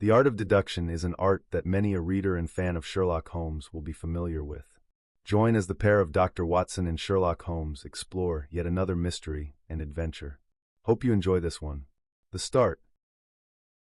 The art of deduction is an art that many a reader and fan of Sherlock Holmes will be familiar with. Join as the pair of Dr. Watson and Sherlock Holmes explore yet another mystery and adventure. Hope you enjoy this one. The start.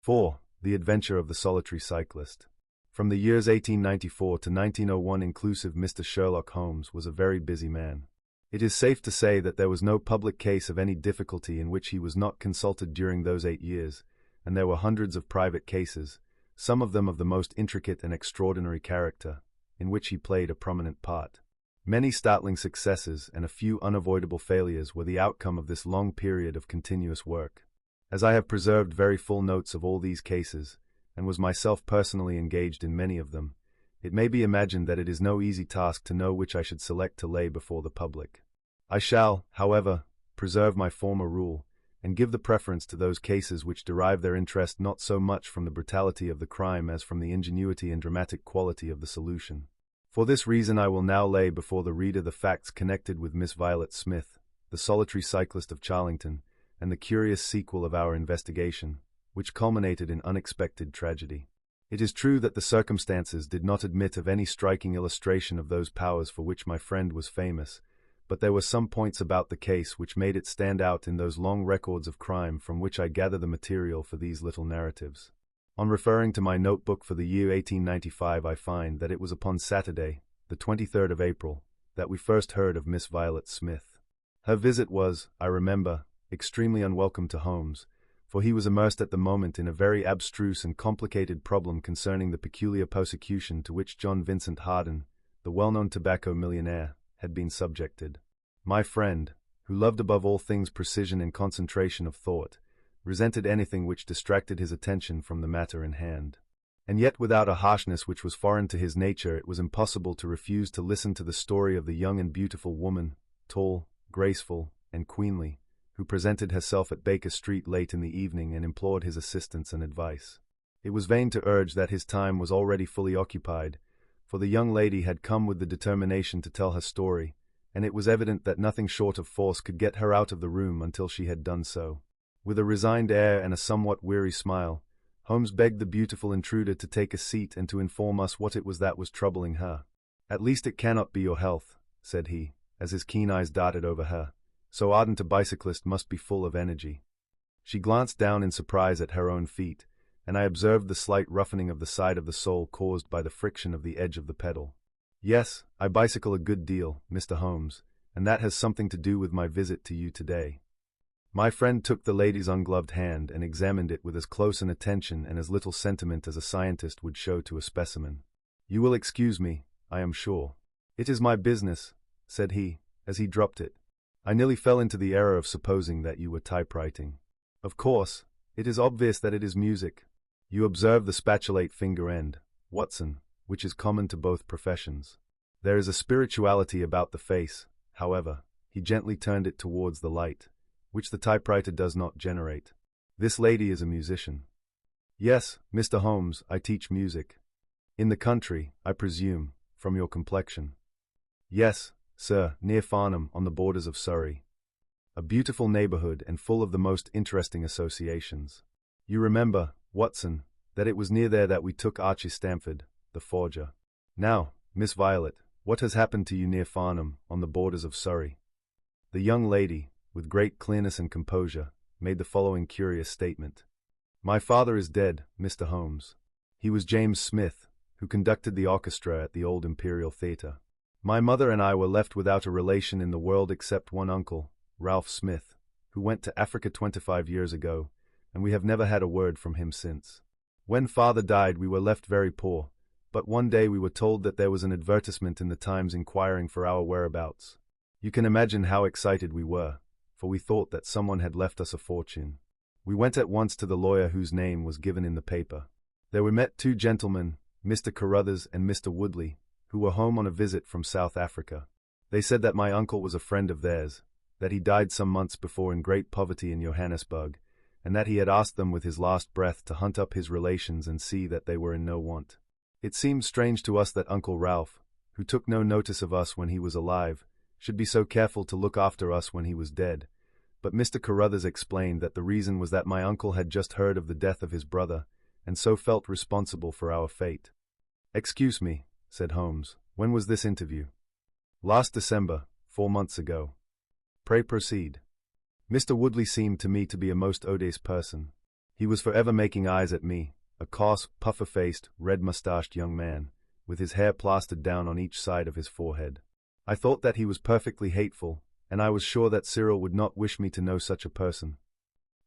4. The Adventure of the Solitary Cyclist. From the years 1894 to 1901 inclusive, Mr. Sherlock Holmes was a very busy man. It is safe to say that there was no public case of any difficulty in which he was not consulted during those 8 years, and there were hundreds of private cases, some of them of the most intricate and extraordinary character, in which he played a prominent part. Many startling successes and a few unavoidable failures were the outcome of this long period of continuous work. As I have preserved very full notes of all these cases, and was myself personally engaged in many of them, it may be imagined that it is no easy task to know which I should select to lay before the public. I shall, however, preserve my former rule, and give the preference to those cases which derive their interest not so much from the brutality of the crime as from the ingenuity and dramatic quality of the solution. For this reason I will now lay before the reader the facts connected with Miss Violet Smith, the solitary cyclist of Charlington, and the curious sequel of our investigation, which culminated in unexpected tragedy. It is true that the circumstances did not admit of any striking illustration of those powers for which my friend was famous, but there were some points about the case which made it stand out in those long records of crime from which I gather the material for these little narratives. On referring to my notebook for the year 1895, I find that it was upon Saturday, the 23rd of April, that we first heard of Miss Violet Smith. Her visit was, I remember, extremely unwelcome to Holmes, for he was immersed at the moment in a very abstruse and complicated problem concerning the peculiar persecution to which John Vincent Harden, the well-known tobacco millionaire, had been subjected. My friend, who loved above all things precision and concentration of thought, resented anything which distracted his attention from the matter in hand. And yet without a harshness which was foreign to his nature, it was impossible to refuse to listen to the story of the young and beautiful woman, tall, graceful, and queenly, who presented herself at Baker Street late in the evening and implored his assistance and advice. It was vain to urge that his time was already fully occupied, for the young lady had come with the determination to tell her story, and it was evident that nothing short of force could get her out of the room until she had done so. With a resigned air and a somewhat weary smile, Holmes begged the beautiful intruder to take a seat and to inform us what it was that was troubling her. "At least it cannot be your health," said he, as his keen eyes darted over her. "So ardent a bicyclist must be full of energy." She glanced down in surprise at her own feet, and I observed the slight roughening of the side of the sole caused by the friction of the edge of the pedal. "Yes, I bicycle a good deal, Mr. Holmes, and that has something to do with my visit to you today." My friend took the lady's ungloved hand and examined it with as close an attention and as little sentiment as a scientist would show to a specimen. "You will excuse me, I am sure." "It is my business," said he, as he dropped it. "I nearly fell into the error of supposing that you were typewriting. Of course, it is obvious that it is music. You observe the spatulate finger end, Watson, which is common to both professions. There is a spirituality about the face, however." He gently turned it towards the light, which the typewriter does not generate. "This lady is a musician." "Yes, Mr. Holmes, I teach music." "In the country, I presume, from your complexion." "Yes, sir, near Farnham, on the borders of Surrey. A beautiful neighborhood and full of the most interesting associations. You remember, Watson, that it was near there that we took Archie Stamford, the forger. Now, Miss Violet, what has happened to you near Farnham, on the borders of Surrey?" The young lady, with great clearness and composure, made the following curious statement. "My father is dead, Mr. Holmes. He was James Smith, who conducted the orchestra at the old Imperial Theatre. My mother and I were left without a relation in the world except one uncle, Ralph Smith, who went to Africa 25 years ago, and we have never had a word from him since. When father died we were left very poor, but one day we were told that there was an advertisement in the Times inquiring for our whereabouts. You can imagine how excited we were, for we thought that someone had left us a fortune. We went at once to the lawyer whose name was given in the paper. There we met 2 gentlemen, Mr. Carruthers and Mr. Woodley, who were home on a visit from South Africa. They said that my uncle was a friend of theirs, that he died some months before in great poverty in Johannesburg, and that he had asked them with his last breath to hunt up his relations and see that they were in no want. It seemed strange to us that Uncle Ralph, who took no notice of us when he was alive, should be so careful to look after us when he was dead, but Mr. Carruthers explained that the reason was that my uncle had just heard of the death of his brother, and so felt responsible for our fate. "Excuse me," said Holmes. "When was this interview?" "Last December, 4 months ago." "Pray proceed." Mr. Woodley seemed to me to be a most odious person. He was forever making eyes at me, a coarse, puffer-faced, red-mustached young man, with his hair plastered down on each side of his forehead. I thought that he was perfectly hateful, and I was sure that Cyril would not wish me to know such a person.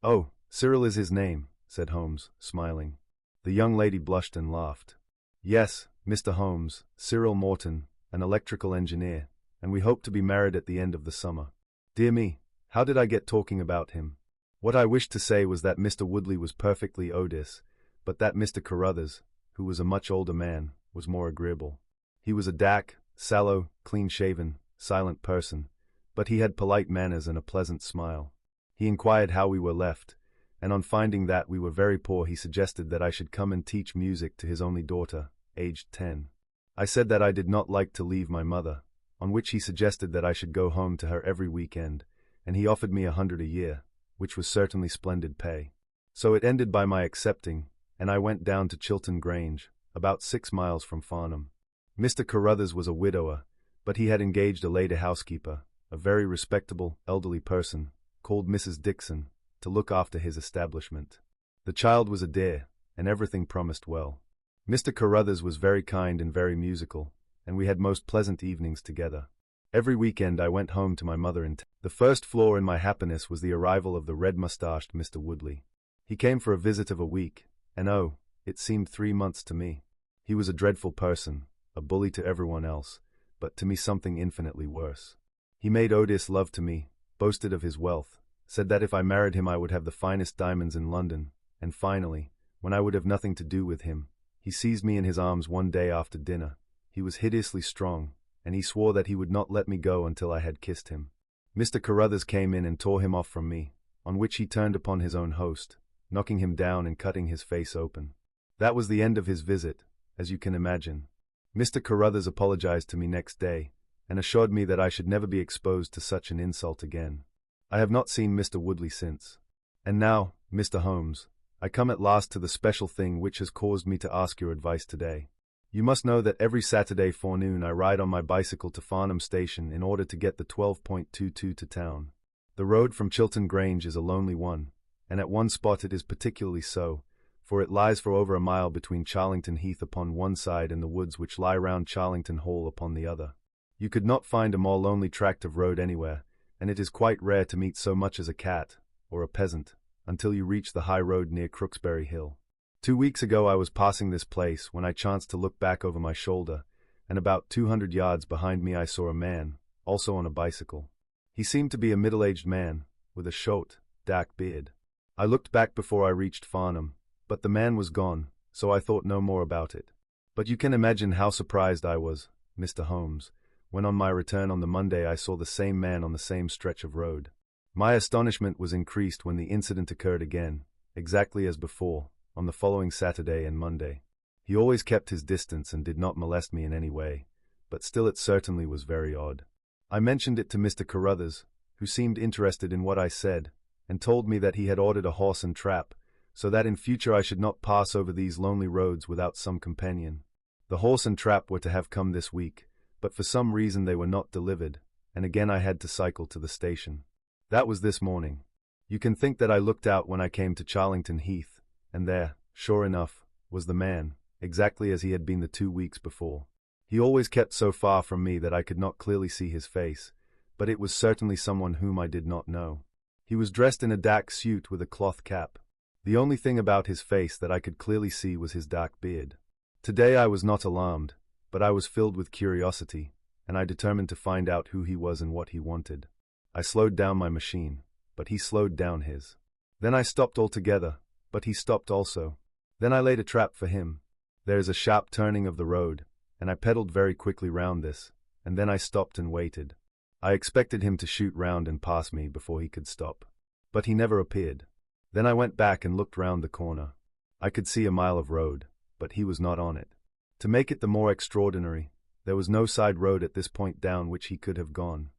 "Oh, Cyril is his name," said Holmes, smiling. The young lady blushed and laughed. "Yes, Mr. Holmes, Cyril Morton, an electrical engineer, and we hope to be married at the end of the summer." Dear me, how did I get talking about him? What I wished to say was that Mr. Woodley was perfectly odious, but that Mr. Carruthers, who was a much older man, was more agreeable. He was a dark, sallow, clean-shaven, silent person, but he had polite manners and a pleasant smile. He inquired how we were left, and on finding that we were very poor he suggested that I should come and teach music to his only daughter, aged 10. I said that I did not like to leave my mother, on which he suggested that I should go home to her every weekend, and he offered me 100 a year, which was certainly splendid pay. So it ended by my accepting, and I went down to Chiltern Grange, about 6 miles from Farnham. Mr. Carruthers was a widower, but he had engaged a lady housekeeper, a very respectable, elderly person, called Mrs. Dixon, to look after his establishment. The child was a dear, and everything promised well. Mr. Carruthers was very kind and very musical, and we had most pleasant evenings together. Every weekend I went home to my mother in town. The first flaw in my happiness was the arrival of the red-mustached Mr. Woodley. He came for a visit of a week, and oh, it seemed 3 months to me. He was a dreadful person, a bully to everyone else, but to me something infinitely worse. He made odious love to me, boasted of his wealth, said that if I married him I would have the finest diamonds in London, and finally, when I would have nothing to do with him, he seized me in his arms one day after dinner. He was hideously strong, and he swore that he would not let me go until I had kissed him. Mr. Carruthers came in and tore him off from me, on which he turned upon his own host, knocking him down and cutting his face open. That was the end of his visit, as you can imagine. Mr. Carruthers apologized to me next day, and assured me that I should never be exposed to such an insult again. I have not seen Mr. Woodley since. And now, Mr. Holmes, I come at last to the special thing which has caused me to ask your advice today. You must know that every Saturday forenoon I ride on my bicycle to Farnham Station in order to get the 12.22 to town. The road from Chiltern Grange is a lonely one, and at one spot it is particularly so, for it lies for over a mile between Charlington Heath upon one side and the woods which lie round Charlington Hall upon the other. You could not find a more lonely tract of road anywhere, and it is quite rare to meet so much as a cat, or a peasant, until you reach the high road near Crooksbury Hill. 2 weeks ago I was passing this place when I chanced to look back over my shoulder, and about 200 yards behind me I saw a man, also on a bicycle. He seemed to be a middle-aged man, with a short, dark beard. I looked back before I reached Farnham, but the man was gone, so I thought no more about it. But you can imagine how surprised I was, Mr. Holmes, when on my return on the Monday I saw the same man on the same stretch of road. My astonishment was increased when the incident occurred again, exactly as before, on the following Saturday and Monday. He always kept his distance and did not molest me in any way, but still it certainly was very odd. I mentioned it to Mr. Carruthers, who seemed interested in what I said, and told me that he had ordered a horse and trap, so that in future I should not pass over these lonely roads without some companion. The horse and trap were to have come this week, but for some reason they were not delivered, and again I had to cycle to the station. That was this morning. You can think that I looked out when I came to Charlington Heath, and there, sure enough, was the man, exactly as he had been the 2 weeks before. He always kept so far from me that I could not clearly see his face, but it was certainly someone whom I did not know. He was dressed in a dark suit with a cloth cap. The only thing about his face that I could clearly see was his dark beard. Today I was not alarmed, but I was filled with curiosity, and I determined to find out who he was and what he wanted. I slowed down my machine, but he slowed down his. Then I stopped altogether, but he stopped also. Then I laid a trap for him. There is a sharp turning of the road, and I pedaled very quickly round this, and then I stopped and waited. I expected him to shoot round and pass me before he could stop. But he never appeared. Then I went back and looked round the corner. I could see a mile of road, but he was not on it. To make it the more extraordinary, there was no side road at this point down which he could have gone.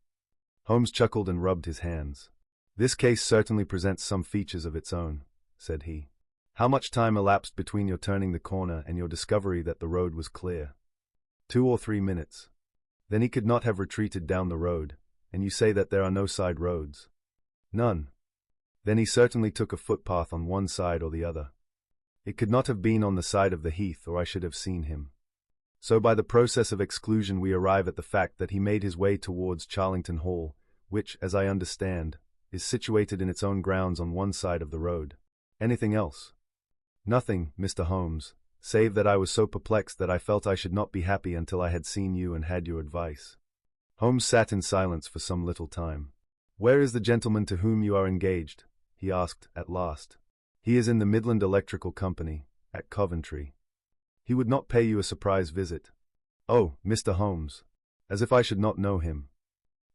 Holmes chuckled and rubbed his hands. "This case certainly presents some features of its own," said he. How much time elapsed between your turning the corner and your discovery that the road was clear? 2 or 3 minutes. Then he could not have retreated down the road, and you say that there are no side roads? None. Then he certainly took a footpath on one side or the other. It could not have been on the side of the heath, or I should have seen him. So by the process of exclusion we arrive at the fact that he made his way towards Charlington Hall, which, as I understand, is situated in its own grounds on one side of the road. Anything else? Nothing, Mr. Holmes, save that I was so perplexed that I felt I should not be happy until I had seen you and had your advice. Holmes sat in silence for some little time. Where is the gentleman to whom you are engaged? He asked, at last. He is in the Midland Electrical Company, at Coventry. He would not pay you a surprise visit. Oh, Mr. Holmes, as if I should not know him.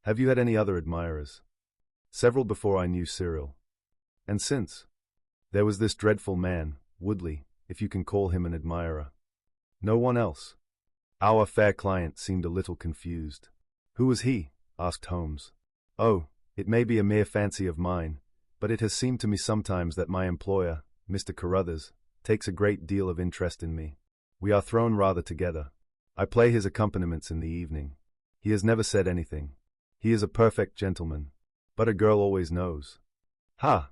Have you had any other admirers? Several before I knew Cyril. And since? There was this dreadful man, Woodley, if you can call him an admirer. No one else. Our fair client seemed a little confused. Who was he? Asked Holmes. Oh, it may be a mere fancy of mine, but it has seemed to me sometimes that my employer, Mr. Carruthers, takes a great deal of interest in me. We are thrown rather together. I play his accompaniments in the evening. He has never said anything. He is a perfect gentleman. But a girl always knows. Ha!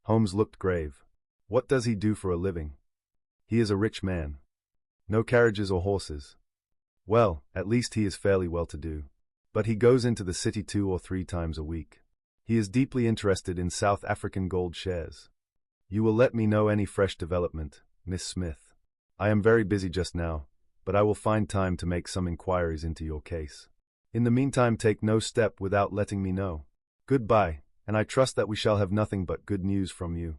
Holmes looked grave. What does he do for a living? He is a rich man. No carriages or horses. Well, at least he is fairly well-to-do. But he goes into the city 2 or 3 times a week. He is deeply interested in South African gold shares. You will let me know any fresh development, Miss Smith. I am very busy just now, but I will find time to make some inquiries into your case. In the meantime, take no step without letting me know. Goodbye, and I trust that we shall have nothing but good news from you.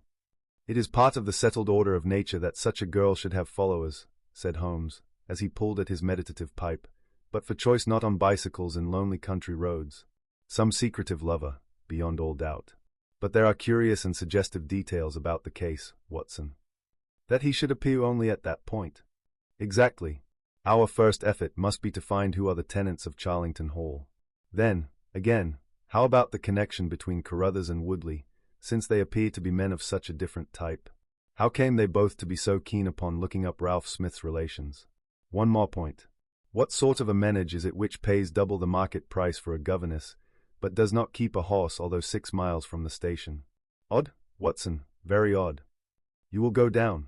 It is part of the settled order of nature that such a girl should have followers, said Holmes, as he pulled at his meditative pipe, but for choice not on bicycles in lonely country roads. Some secretive lover, beyond all doubt. But there are curious and suggestive details about the case, Watson. That he should appear only at that point. Exactly. Our first effort must be to find who are the tenants of Charlington Hall. Then, again, how about the connection between Carruthers and Woodley, since they appear to be men of such a different type? How came they both to be so keen upon looking up Ralph Smith's relations? One more point. What sort of a menage is it which pays double the market price for a governess, but does not keep a horse although 6 miles from the station? Odd, Watson, very odd. You will go down.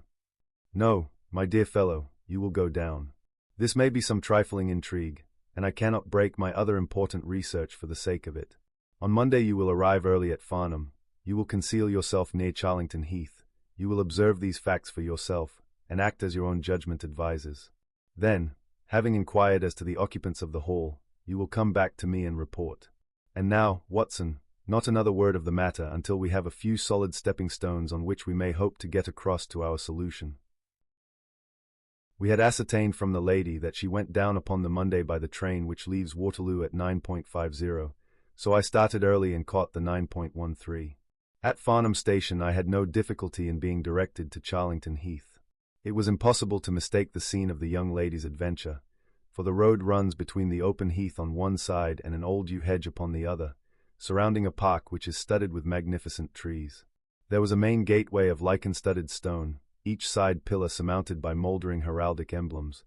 No, my dear fellow, you will go down. This may be some trifling intrigue, and I cannot break my other important research for the sake of it. On Monday you will arrive early at Farnham. You will conceal yourself near Charlington Heath. You will observe these facts for yourself, and act as your own judgment advises. Then, having inquired as to the occupants of the hall, you will come back to me and report. And now, Watson, not another word of the matter until we have a few solid stepping stones on which we may hope to get across to our solution. We had ascertained from the lady that she went down upon the Monday by the train which leaves Waterloo at 9:50, so I started early and caught the 9:13. At Farnham Station I had no difficulty in being directed to Charlington Heath. It was impossible to mistake the scene of the young lady's adventure, for the road runs between the open heath on one side and an old yew hedge upon the other, surrounding a park which is studded with magnificent trees. There was a main gateway of lichen-studded stone, each side pillar surmounted by mouldering heraldic emblems,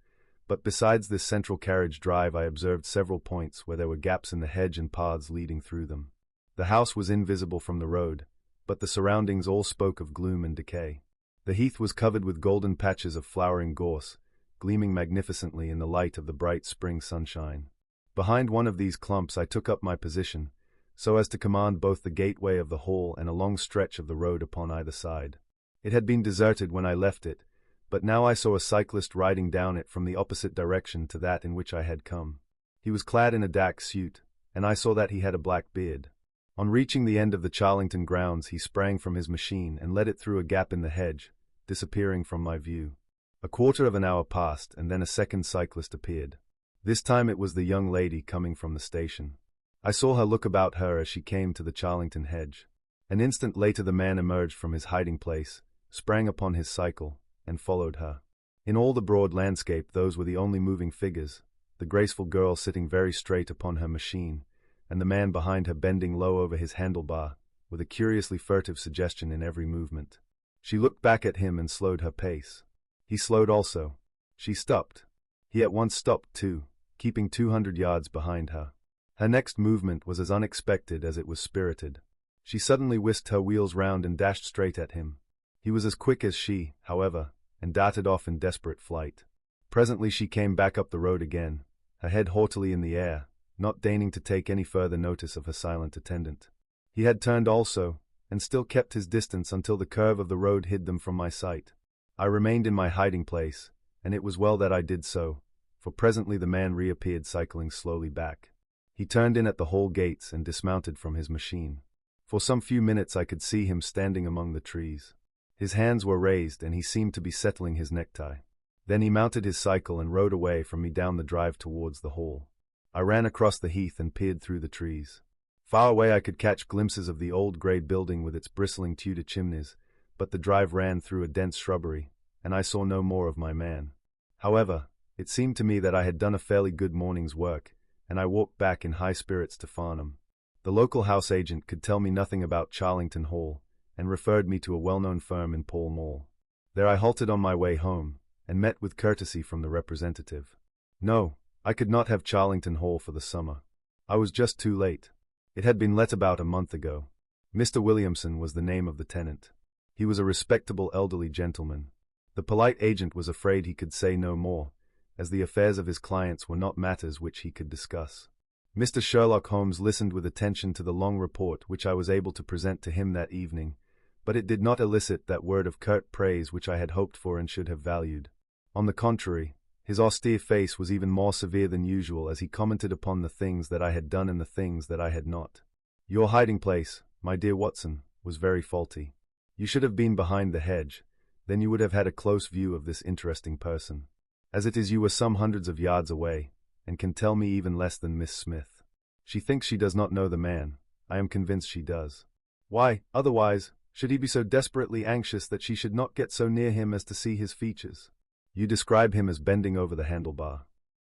but besides this central carriage drive I observed several points where there were gaps in the hedge and paths leading through them. The house was invisible from the road, but the surroundings all spoke of gloom and decay. The heath was covered with golden patches of flowering gorse, gleaming magnificently in the light of the bright spring sunshine. Behind one of these clumps I took up my position, so as to command both the gateway of the hall and a long stretch of the road upon either side. It had been deserted when I left it, but now I saw a cyclist riding down it from the opposite direction to that in which I had come. He was clad in a dark suit, and I saw that he had a black beard. On reaching the end of the Charlington grounds he sprang from his machine and led it through a gap in the hedge, disappearing from my view. A quarter of an hour passed, and then a second cyclist appeared. This time it was the young lady coming from the station. I saw her look about her as she came to the Charlington hedge. An instant later the man emerged from his hiding place, sprang upon his cycle, and followed her. In all the broad landscape those were the only moving figures, the graceful girl sitting very straight upon her machine, and the man behind her bending low over his handlebar, with a curiously furtive suggestion in every movement. She looked back at him and slowed her pace. He slowed also. She stopped. He at once stopped too, keeping 200 yards behind her. Her next movement was as unexpected as it was spirited. She suddenly whisked her wheels round and dashed straight at him. He was as quick as she, however, and darted off in desperate flight. Presently she came back up the road again, her head haughtily in the air, not deigning to take any further notice of her silent attendant. He had turned also, and still kept his distance until the curve of the road hid them from my sight. I remained in my hiding place, and it was well that I did so, for presently the man reappeared cycling slowly back. He turned in at the hall gates and dismounted from his machine. For some few minutes I could see him standing among the trees. His hands were raised and he seemed to be settling his necktie. Then he mounted his cycle and rode away from me down the drive towards the hall. I ran across the heath and peered through the trees. Far away I could catch glimpses of the old grey building with its bristling Tudor chimneys, but the drive ran through a dense shrubbery, and I saw no more of my man. However, it seemed to me that I had done a fairly good morning's work, and I walked back in high spirits to Farnham. The local house agent could tell me nothing about Charlington Hall, and referred me to a well-known firm in Pall Mall. There I halted on my way home, and met with courtesy from the representative. No, I could not have Charlington Hall for the summer. I was just too late. It had been let about a month ago. Mr. Williamson was the name of the tenant. He was a respectable elderly gentleman. The polite agent was afraid he could say no more, as the affairs of his clients were not matters which he could discuss. Mr. Sherlock Holmes listened with attention to the long report which I was able to present to him that evening, but it did not elicit that word of curt praise which I had hoped for and should have valued. On the contrary, his austere face was even more severe than usual as he commented upon the things that I had done and the things that I had not. Your hiding place, my dear Watson, was very faulty. You should have been behind the hedge, then you would have had a close view of this interesting person. As it is, you were some hundreds of yards away, and can tell me even less than Miss Smith. She thinks she does not know the man. I am convinced she does. Why, otherwise, should he be so desperately anxious that she should not get so near him as to see his features? You describe him as bending over the handlebar.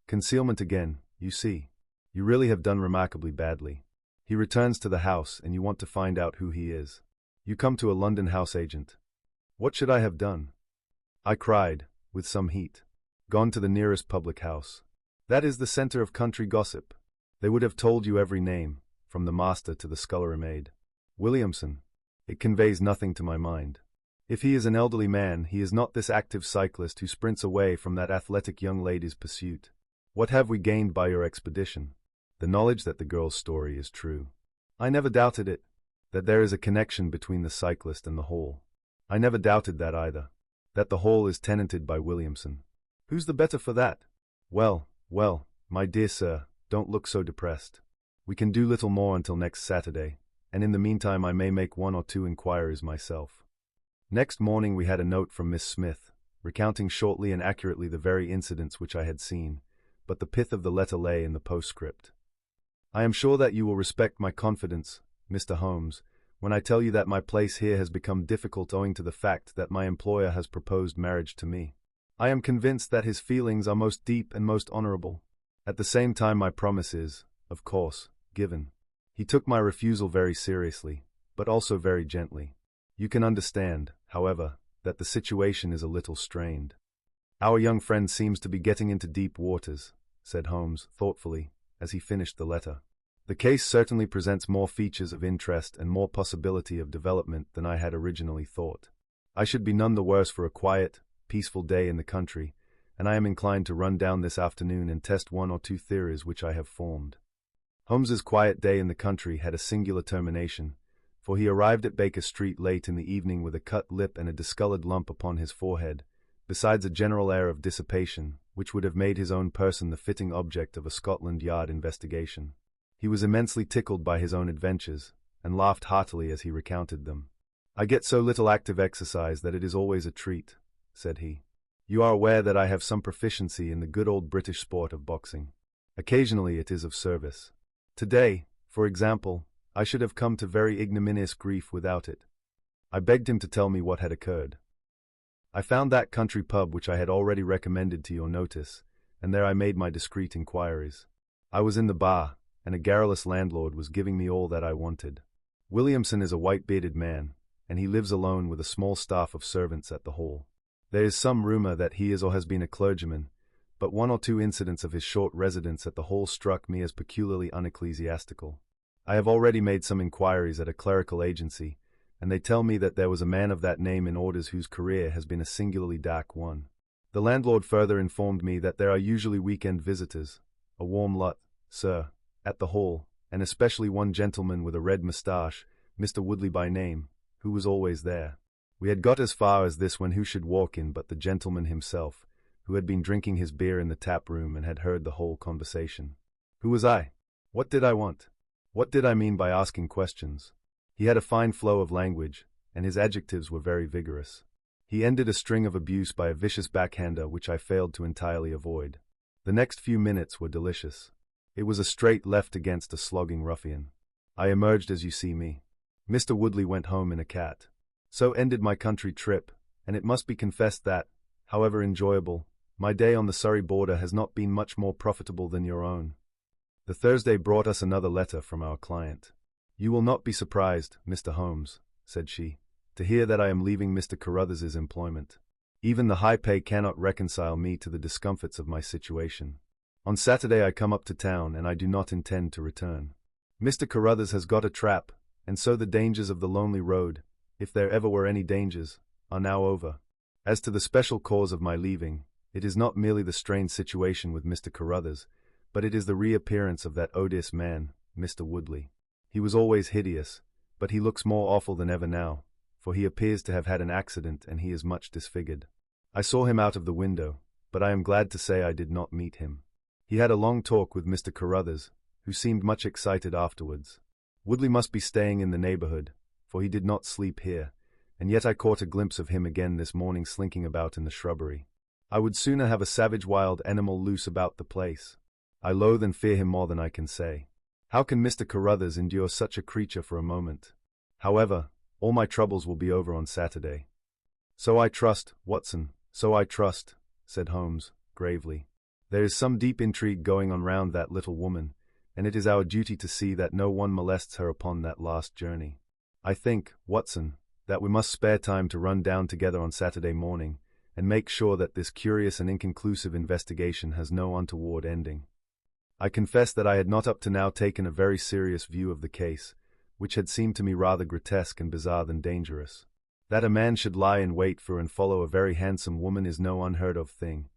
Concealment again, you see. You really have done remarkably badly. He returns to the house, and you want to find out who he is. You come to a London house agent. What should I have done? I cried, with some heat. Gone to the nearest public house. That is the centre of country gossip. They would have told you every name, from the master to the scullery maid. Williamson. It conveys nothing to my mind. If he is an elderly man, he is not this active cyclist who sprints away from that athletic young lady's pursuit. What have we gained by your expedition? The knowledge that the girl's story is true. I never doubted it, that there is a connection between the cyclist and the Hall. I never doubted that either, that the Hall is tenanted by Williamson. Who's the better for that? Well, my dear sir, don't look so depressed. We can do little more until next Saturday, and in the meantime I may make 1 or 2 inquiries myself. Next morning we had a note from Miss Smith, recounting shortly and accurately the very incidents which I had seen, but the pith of the letter lay in the postscript. I am sure that you will respect my confidence, Mr. Holmes, when I tell you that my place here has become difficult owing to the fact that my employer has proposed marriage to me. I am convinced that his feelings are most deep and most honorable. At the same time my promise is, of course, given. He took my refusal very seriously, but also very gently. You can understand, however, that the situation is a little strained. Our young friend seems to be getting into deep waters, said Holmes, thoughtfully, as he finished the letter. The case certainly presents more features of interest and more possibility of development than I had originally thought. I should be none the worse for a quiet, peaceful day in the country, and I am inclined to run down this afternoon and test 1 or 2 theories which I have formed. Holmes's quiet day in the country had a singular termination, for he arrived at Baker Street late in the evening with a cut lip and a discolored lump upon his forehead, besides a general air of dissipation, which would have made his own person the fitting object of a Scotland Yard investigation. He was immensely tickled by his own adventures, and laughed heartily as he recounted them. I get so little active exercise that it is always a treat, said he. You are aware that I have some proficiency in the good old British sport of boxing. Occasionally it is of service. Today, for example, I should have come to very ignominious grief without it. I begged him to tell me what had occurred. I found that country pub which I had already recommended to your notice, and there I made my discreet inquiries. I was in the bar, and a garrulous landlord was giving me all that I wanted. Williamson is a white-bearded man, and he lives alone with a small staff of servants at the Hall. There is some rumor that he is or has been a clergyman, but one or two incidents of his short residence at the Hall struck me as peculiarly unecclesiastical. I have already made some inquiries at a clerical agency, and they tell me that there was a man of that name in orders whose career has been a singularly dark one. The landlord further informed me that there are usually weekend visitors, a warm lot, sir, at the Hall, and especially one gentleman with a red moustache, Mr. Woodley by name, who was always there. We had got as far as this when who should walk in but the gentleman himself, who had been drinking his beer in the tap room and had heard the whole conversation. Who was I? What did I want? What did I mean by asking questions? He had a fine flow of language, and his adjectives were very vigorous. He ended a string of abuse by a vicious backhander which I failed to entirely avoid. The next few minutes were delicious. It was a straight left against a slogging ruffian. I emerged as you see me. Mr. Woodley went home in a cat. So ended my country trip, and it must be confessed that, however enjoyable, my day on the Surrey border has not been much more profitable than your own. The Thursday brought us another letter from our client. You will not be surprised, Mr. Holmes, said she, to hear that I am leaving Mr. Carruthers's employment. Even the high pay cannot reconcile me to the discomforts of my situation. On Saturday I come up to town, and I do not intend to return. Mr. Carruthers has got a trap, and so the dangers of the lonely road, if there ever were any dangers, are now over. As to the special cause of my leaving, it is not merely the strained situation with Mr. Carruthers, but it is the reappearance of that odious man, Mr. Woodley. He was always hideous, but he looks more awful than ever now, for he appears to have had an accident and he is much disfigured. I saw him out of the window, but I am glad to say I did not meet him. He had a long talk with Mr. Carruthers, who seemed much excited afterwards. Woodley must be staying in the neighborhood, for he did not sleep here, and yet I caught a glimpse of him again this morning slinking about in the shrubbery. I would sooner have a savage wild animal loose about the place. I loathe and fear him more than I can say. How can Mr. Carruthers endure such a creature for a moment? However, all my troubles will be over on Saturday. So I trust, Watson, so I trust, said Holmes, gravely. There is some deep intrigue going on round that little woman, and it is our duty to see that no one molests her upon that last journey. I think, Watson, that we must spare time to run down together on Saturday morning, and make sure that this curious and inconclusive investigation has no untoward ending. I confess that I had not up to now taken a very serious view of the case, which had seemed to me rather grotesque and bizarre than dangerous. That a man should lie in wait for and follow a very handsome woman is no unheard of thing,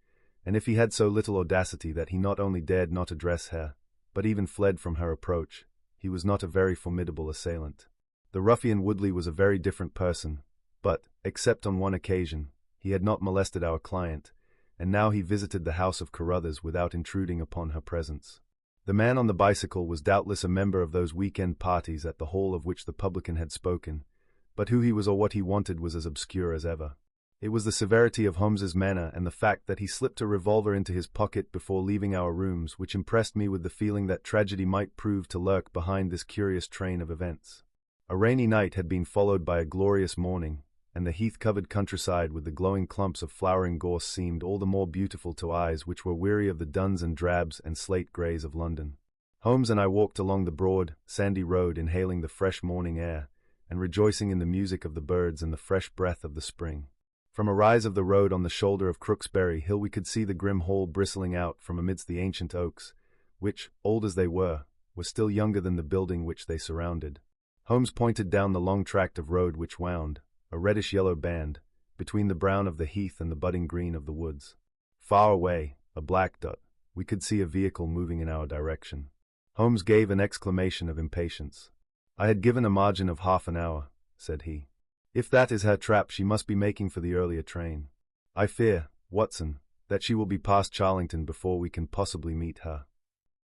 and if he had so little audacity that he not only dared not address her, but even fled from her approach, he was not a very formidable assailant. The ruffian Woodley was a very different person, but, except on one occasion, he had not molested our client, and now he visited the house of Carruthers without intruding upon her presence. The man on the bicycle was doubtless a member of those weekend parties at the Hall of which the publican had spoken, but who he was or what he wanted was as obscure as ever. It was the severity of Holmes's manner and the fact that he slipped a revolver into his pocket before leaving our rooms which impressed me with the feeling that tragedy might prove to lurk behind this curious train of events. A rainy night had been followed by a glorious morning, and the heath-covered countryside with the glowing clumps of flowering gorse seemed all the more beautiful to eyes which were weary of the duns and drabs and slate greys of London. Holmes and I walked along the broad, sandy road inhaling the fresh morning air, and rejoicing in the music of the birds and the fresh breath of the spring. From a rise of the road on the shoulder of Crooksbury Hill we could see the grim Hall bristling out from amidst the ancient oaks, which, old as they were still younger than the building which they surrounded. Holmes pointed down the long tract of road which wound, a reddish-yellow band, between the brown of the heath and the budding green of the woods. Far away, a black dot, we could see a vehicle moving in our direction. Holmes gave an exclamation of impatience. I had given a margin of half an hour, said he. If that is her trap, she must be making for the earlier train. I fear, Watson, that she will be past Charlington before we can possibly meet her.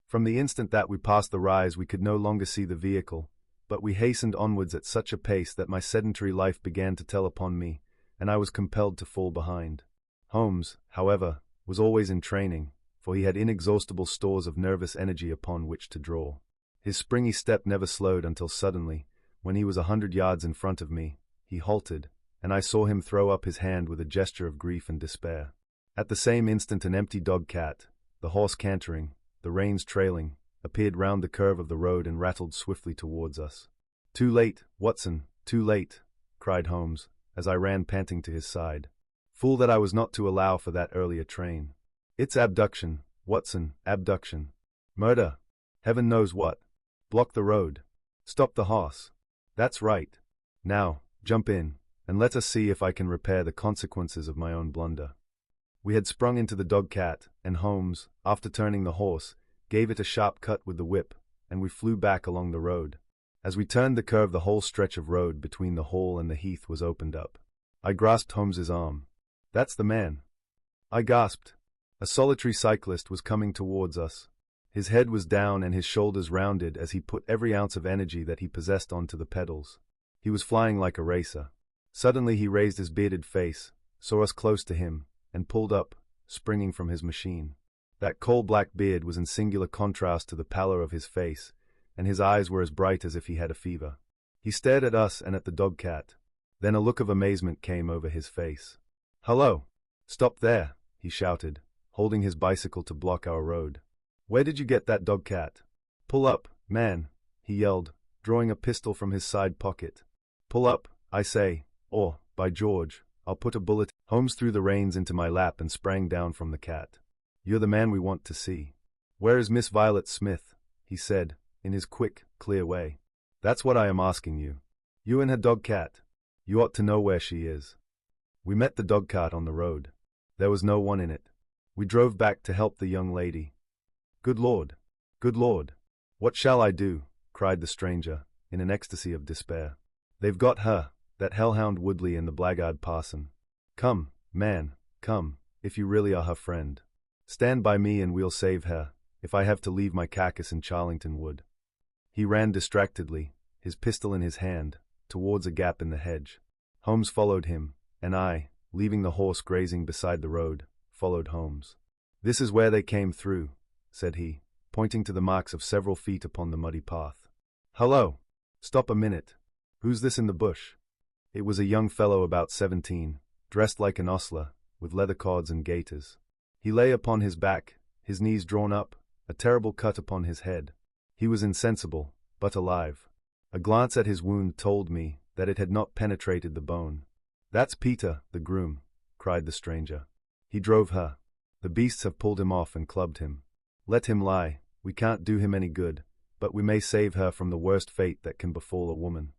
From the instant that we passed the rise we could no longer see the vehicle, but we hastened onwards at such a pace that my sedentary life began to tell upon me, and I was compelled to fall behind. Holmes, however, was always in training, for he had inexhaustible stores of nervous energy upon which to draw. His springy step never slowed until suddenly, when he was 100 yards in front of me, he halted, and I saw him throw up his hand with a gesture of grief and despair. At the same instant an empty dog-cart, the horse cantering, the reins trailing, appeared round the curve of the road and rattled swiftly towards us. Too late, Watson, too late, cried Holmes, as I ran panting to his side. Fool that I was not to allow for that earlier train. It's abduction, Watson, abduction. Murder. Heaven knows what. Block the road. Stop the horse. That's right. Now, jump in, and let us see if I can repair the consequences of my own blunder. We had sprung into the dog-cat, and Holmes, after turning the horse, gave it a sharp cut with the whip, and we flew back along the road. As we turned the curve, the whole stretch of road between the Hall and the Heath was opened up. I grasped Holmes's arm. That's the man, I gasped. A solitary cyclist was coming towards us. His head was down and his shoulders rounded as he put every ounce of energy that he possessed onto the pedals. He was flying like a racer. Suddenly he raised his bearded face, saw us close to him, and pulled up, springing from his machine. That coal-black beard was in singular contrast to the pallor of his face, and his eyes were as bright as if he had a fever. He stared at us and at the dog-cat. Then a look of amazement came over his face. "Hello! Stop there!" he shouted, holding his bicycle to block our road. "Where did you get that dog-cat? Pull up, man!" he yelled, drawing a pistol from his side pocket. "Pull up, I say, or, by George, I'll put a bullet." Holmes threw the reins into my lap and sprang down from the cat. "You're the man we want to see." "Where is Miss Violet Smith?" he said, in his quick, clear way. "That's what I am asking you. You and her dog-cat. You ought to know where she is." We met the dog-cart on the road. There was no one in it. We drove back to help the young lady. "Good Lord! Good Lord! What shall I do?" cried the stranger, in an ecstasy of despair. "They've got her, that hellhound Woodley and the blackguard parson. Come, man, come, if you really are her friend. Stand by me and we'll save her, if I have to leave my carcass in Charlington Wood." He ran distractedly, his pistol in his hand, towards a gap in the hedge. Holmes followed him, and I, leaving the horse grazing beside the road, followed Holmes. "This is where they came through," said he, pointing to the marks of several feet upon the muddy path. "Hello! Stop a minute. Who's this in the bush?" It was a young fellow about 17, dressed like an ostler, with leather cords and gaiters. He lay upon his back, his knees drawn up, a terrible cut upon his head. He was insensible, but alive. A glance at his wound told me that it had not penetrated the bone. "That's Peter, the groom," cried the stranger. "He drove her. The beasts have pulled him off and clubbed him. Let him lie, we can't do him any good, but we may save her from the worst fate that can befall a woman."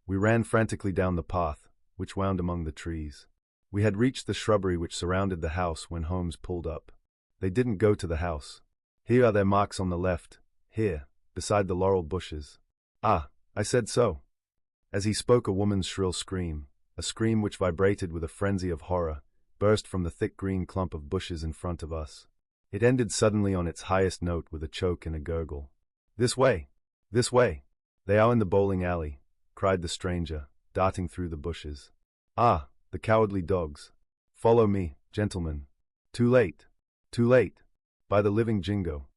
We ran frantically down the path, which wound among the trees. We had reached the shrubbery which surrounded the house when Holmes pulled up. They didn't go to the house. "Here are their marks on the left, here, beside the laurel bushes." "Ah, I said so." As he spoke, a woman's shrill scream, a scream which vibrated with a frenzy of horror, burst from the thick green clump of bushes in front of us. It ended suddenly on its highest note with a choke and a gurgle. "This way! This way! They are in the bowling alley," cried the stranger, darting through the bushes. "Ah, the cowardly dogs! Follow me, gentlemen. Too late! Too late! By the living Jingo!"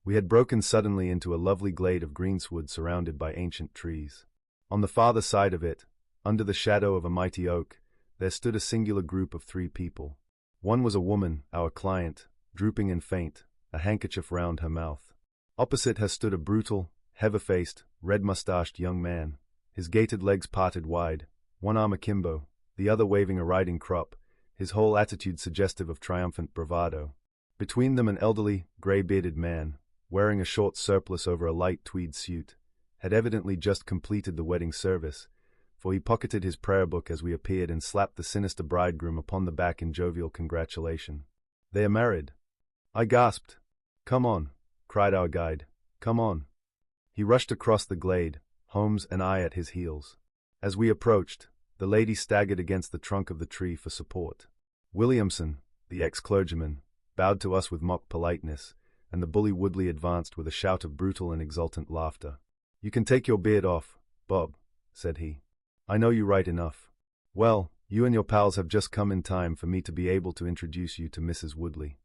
We had broken suddenly into a lovely glade of greensward surrounded by ancient trees. On the farther side of it, under the shadow of a mighty oak, there stood a singular group of 3 people. One was a woman, our client, drooping and faint, a handkerchief round her mouth. Opposite her stood a brutal, heavy-faced, red-mustached young man, his gaitered legs parted wide, one arm akimbo, the other waving a riding crop, his whole attitude suggestive of triumphant bravado. Between them an elderly, grey-bearded man, wearing a short surplice over a light tweed suit, had evidently just completed the wedding service, for he pocketed his prayer book as we appeared and slapped the sinister bridegroom upon the back in jovial congratulation. "They are married." I gasped. "Come on," cried our guide. "Come on." He rushed across the glade, Holmes and I at his heels. As we approached, the lady staggered against the trunk of the tree for support. Williamson, the ex-clergyman, bowed to us with mock politeness, and the bully Woodley advanced with a shout of brutal and exultant laughter. "You can take your beard off, Bob," said he. "I know you right enough. Well, you and your pals have just come in time for me to be able to introduce you to Mrs. Woodley."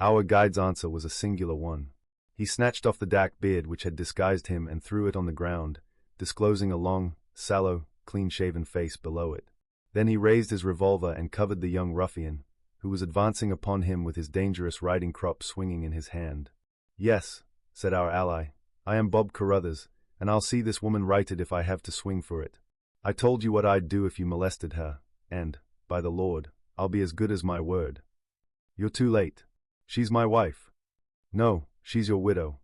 Our guide's answer was a singular one. He snatched off the dark beard which had disguised him and threw it on the ground, disclosing a long, sallow, clean-shaven face below it. Then he raised his revolver and covered the young ruffian, who was advancing upon him with his dangerous riding crop swinging in his hand. "Yes," said our ally, "I am Bob Carruthers, and I'll see this woman righted if I have to swing for it." I told you what I'd do if you molested her, and, by the Lord, I'll be as good as my word. You're too late. She's my wife. No, she's your widow.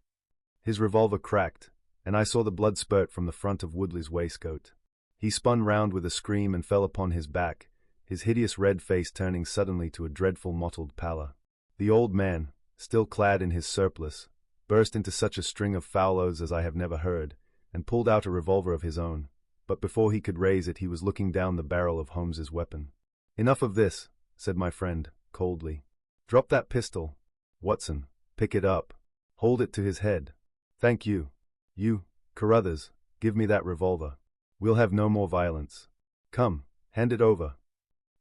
His revolver cracked, and I saw the blood spurt from the front of Woodley's waistcoat. He spun round with a scream and fell upon his back, his hideous red face turning suddenly to a dreadful mottled pallor. The old man, still clad in his surplice, burst into such a string of foul oaths as I have never heard, and pulled out a revolver of his own, but before he could raise it he was looking down the barrel of Holmes's weapon. "Enough of this," said my friend, coldly. "Drop that pistol. Watson, pick it up. Hold it to his head. Thank you. You, Carruthers, give me that revolver. We'll have no more violence. Come, hand it over.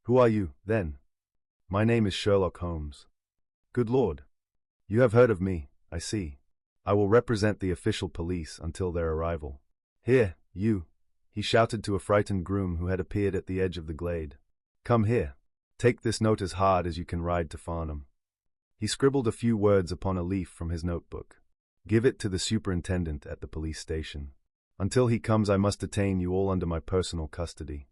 Who are you, then?" "My name is Sherlock Holmes." "Good Lord. You have heard of me, I see. I will represent the official police until their arrival. Here, you," he shouted to a frightened groom who had appeared at the edge of the glade. "Come here. Take this note as hard as you can ride to Farnham." He scribbled a few words upon a leaf from his notebook. "Give it to the superintendent at the police station. Until he comes I must detain you all under my personal custody."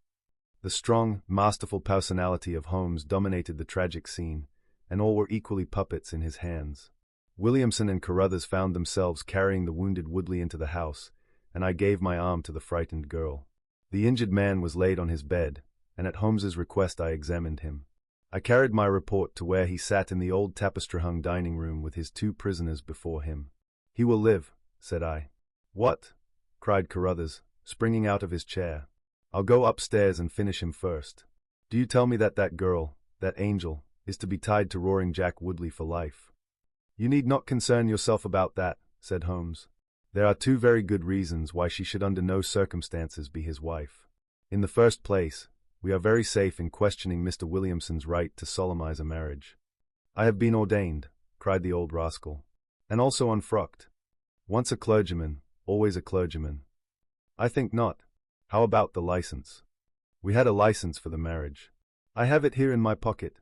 The strong, masterful personality of Holmes dominated the tragic scene, and all were equally puppets in his hands. Williamson and Carruthers found themselves carrying the wounded Woodley into the house, and I gave my arm to the frightened girl. The injured man was laid on his bed, and at Holmes's request I examined him. I carried my report to where he sat in the old tapestry-hung dining room with his 2 prisoners before him. "He will live," said I. "What?" cried Carruthers, springing out of his chair. "I'll go upstairs and finish him first. Do you tell me that that girl, that angel, is to be tied to Roaring Jack Woodley for life?" "You need not concern yourself about that," said Holmes. "There are 2 very good reasons why she should under no circumstances be his wife. In the first place, we are very safe in questioning Mr. Williamson's right to solemnize a marriage." "I have been ordained," cried the old rascal, "and also unfrocked. Once a clergyman, always a clergyman." "I think not. How about the license?" "We had a license for the marriage." "I have it here in my pocket."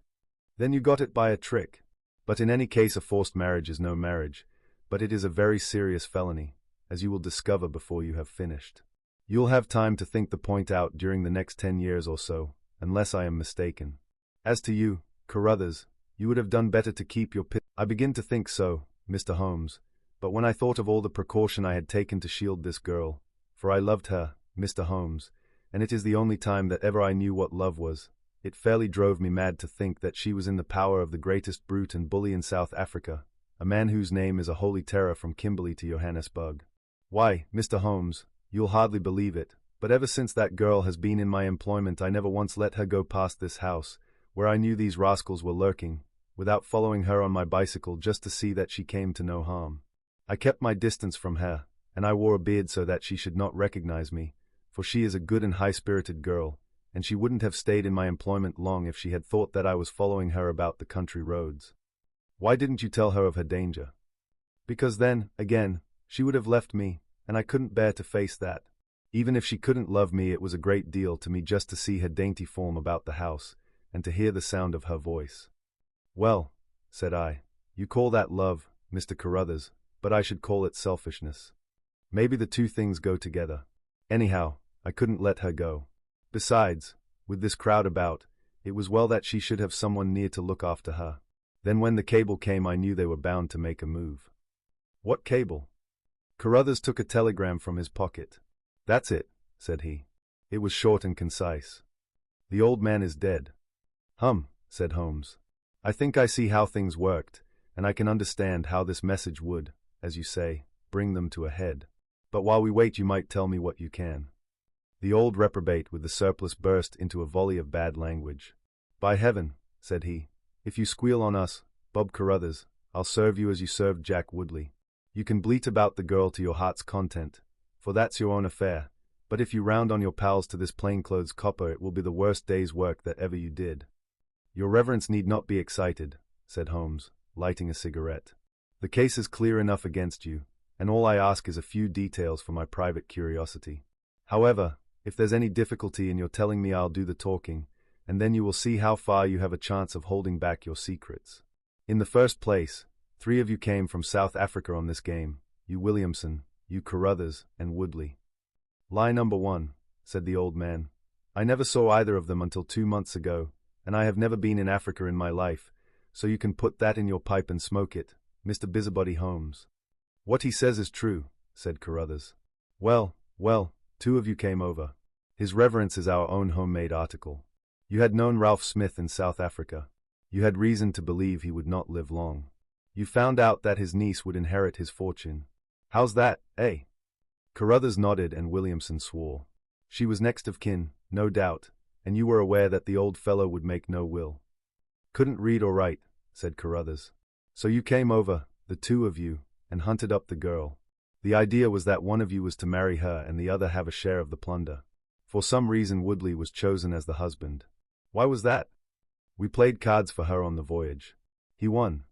"Then you got it by a trick. But in any case a forced marriage is no marriage, but it is a very serious felony, as you will discover before you have finished. You'll have time to think the point out during the next 10 years or so, unless I am mistaken. As to you, Carruthers, you would have done better to keep your "I begin to think so, Mr. Holmes, but when I thought of all the precaution I had taken to shield this girl, for I loved her, Mr. Holmes, and it is the only time that ever I knew what love was, it fairly drove me mad to think that she was in the power of the greatest brute and bully in South Africa, a man whose name is a holy terror from Kimberley to Johannesburg. Why, Mr. Holmes, you'll hardly believe it, but ever since that girl has been in my employment I never once let her go past this house, where I knew these rascals were lurking, without following her on my bicycle just to see that she came to no harm. I kept my distance from her, and I wore a beard so that she should not recognize me, for she is a good and high-spirited girl, and she wouldn't have stayed in my employment long if she had thought that I was following her about the country roads." "Why didn't you tell her of her danger?" "Because then, again, she would have left me, and I couldn't bear to face that. Even if she couldn't love me, it was a great deal to me just to see her dainty form about the house, and to hear the sound of her voice." "Well," said I, "you call that love, Mr. Carruthers, but I should call it selfishness. Maybe the 2 things go together. Anyhow, I couldn't let her go. Besides, with this crowd about, it was well that she should have someone near to look after her. Then when the cable came I knew they were bound to make a move." "What cable?" Carruthers took a telegram from his pocket. "That's it," said he. It was short and concise. "The old man is dead." "Hum," said Holmes. "I think I see how things worked, and I can understand how this message would, as you say, bring them to a head. But while we wait you might tell me what you can." The old reprobate with the surplice burst into a volley of bad language. "By heaven," said he, "if you squeal on us, Bob Carruthers, I'll serve you as you served Jack Woodley. You can bleat about the girl to your heart's content, for that's your own affair, but if you round on your pals to this plainclothes copper it will be the worst day's work that ever you did." "Your reverence need not be excited," said Holmes, lighting a cigarette. "The case is clear enough against you, and all I ask is a few details for my private curiosity. However, if there's any difficulty in your telling me I'll do the talking, and then you will see how far you have a chance of holding back your secrets. In the first place, 3 of you came from South Africa on this game, you Williamson, you Carruthers, and Woodley." "Lie number 1, said the old man. "I never saw either of them until 2 months ago, and I have never been in Africa in my life, so you can put that in your pipe and smoke it, Mr. Busybody Holmes." "What he says is true," said Carruthers. Well, 2 of you came over. His Reverence is our own homemade article. You had known Ralph Smith in South Africa. You had reason to believe he would not live long. You found out that his niece would inherit his fortune. How's that, eh?" Carruthers nodded and Williamson swore. "She was next of kin, no doubt, and you were aware that the old fellow would make no will." "Couldn't read or write," said Carruthers. "So you came over, the 2 of you, and hunted up the girl. The idea was that one of you was to marry her and the other have a share of the plunder. For some reason Woodley was chosen as the husband. Why was that?" "We played cards for her on the voyage. He won."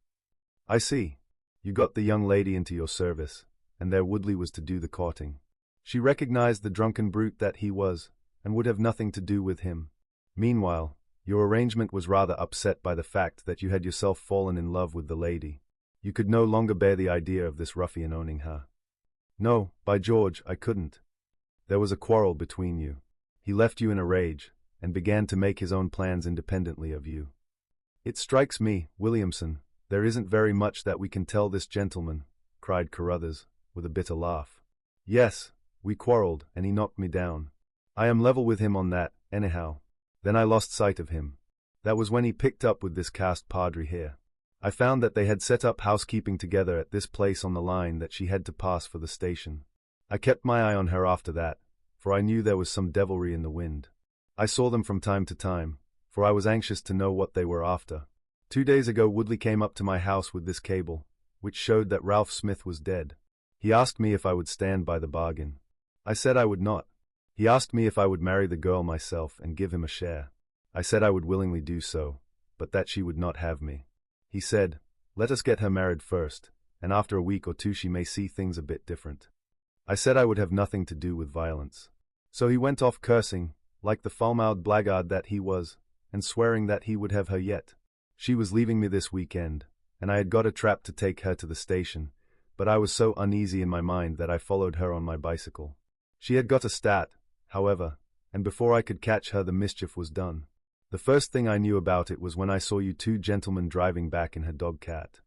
"I see. You got the young lady into your service, and there Woodley was to do the courting. She recognized the drunken brute that he was, and would have nothing to do with him. Meanwhile, your arrangement was rather upset by the fact that you had yourself fallen in love with the lady. You could no longer bear the idea of this ruffian owning her." "No, by George, I couldn't. There was a quarrel between you. He left you in a rage, and began to make his own plans independently of you." "It strikes me, Williamson, there isn't very much that we can tell this gentleman," cried Carruthers, with a bitter laugh. "Yes, we quarreled, and he knocked me down. I am level with him on that, anyhow. Then I lost sight of him. That was when he picked up with this cast padre here. I found that they had set up housekeeping together at this place on the line that she had to pass for the station. I kept my eye on her after that, for I knew there was some devilry in the wind. I saw them from time to time, for I was anxious to know what they were after. 2 days ago Woodley came up to my house with this cable, which showed that Ralph Smith was dead. He asked me if I would stand by the bargain. I said I would not. He asked me if I would marry the girl myself and give him a share. I said I would willingly do so, but that she would not have me. He said, 'Let us get her married first, and after a week or 2 she may see things a bit different.' I said I would have nothing to do with violence. So he went off cursing, like the foul-mouthed blackguard that he was, and swearing that he would have her yet. She was leaving me this weekend, and I had got a trap to take her to the station, but I was so uneasy in my mind that I followed her on my bicycle. She had got a start, however, and before I could catch her the mischief was done. The first thing I knew about it was when I saw you 2 gentlemen driving back in her dog-cart."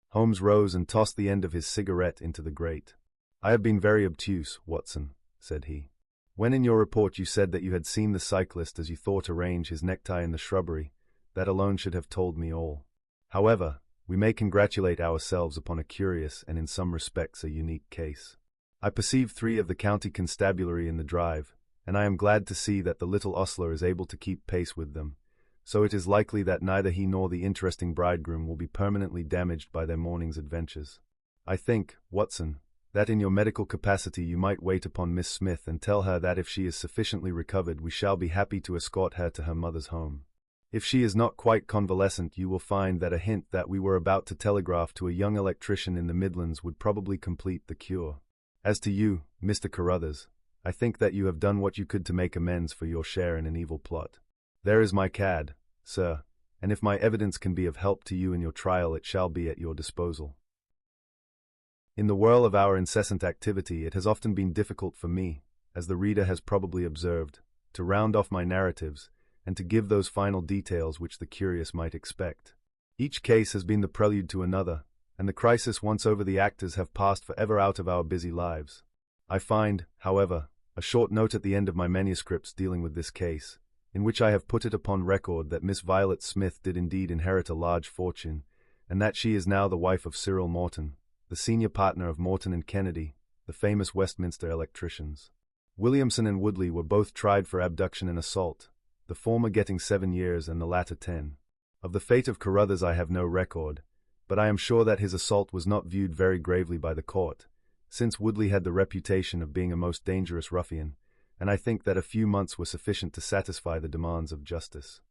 Holmes rose and tossed the end of his cigarette into the grate. "I have been very obtuse, Watson," said he. "When in your report you said that you had seen the cyclist as you thought arrange his necktie in the shrubbery, that alone should have told me all. However, we may congratulate ourselves upon a curious and in some respects a unique case. I perceive 3 of the county constabulary in the drive, and I am glad to see that the little ostler is able to keep pace with them, so it is likely that neither he nor the interesting bridegroom will be permanently damaged by their morning's adventures. I think, Watson, that in your medical capacity you might wait upon Miss Smith and tell her that if she is sufficiently recovered we shall be happy to escort her to her mother's home. If she is not quite convalescent you will find that a hint that we were about to telegraph to a young electrician in the Midlands would probably complete the cure. As to you, Mr. Carruthers, I think that you have done what you could to make amends for your share in an evil plot. There is my card, sir, and if my evidence can be of help to you in your trial it shall be at your disposal." In the whirl of our incessant activity it has often been difficult for me, as the reader has probably observed, to round off my narratives, and to give those final details which the curious might expect. Each case has been the prelude to another, and the crisis once over the actors have passed forever out of our busy lives. I find, however, a short note at the end of my manuscripts dealing with this case, in which I have put it upon record that Miss Violet Smith did indeed inherit a large fortune, and that she is now the wife of Cyril Morton, the senior partner of Morton and Kennedy, the famous Westminster electricians. Williamson and Woodley were both tried for abduction and assault, the former getting 7 years and the latter 10. Of the fate of Carruthers I have no record, but I am sure that his assault was not viewed very gravely by the court, since Woodley had the reputation of being a most dangerous ruffian, and I think that a few months were sufficient to satisfy the demands of justice.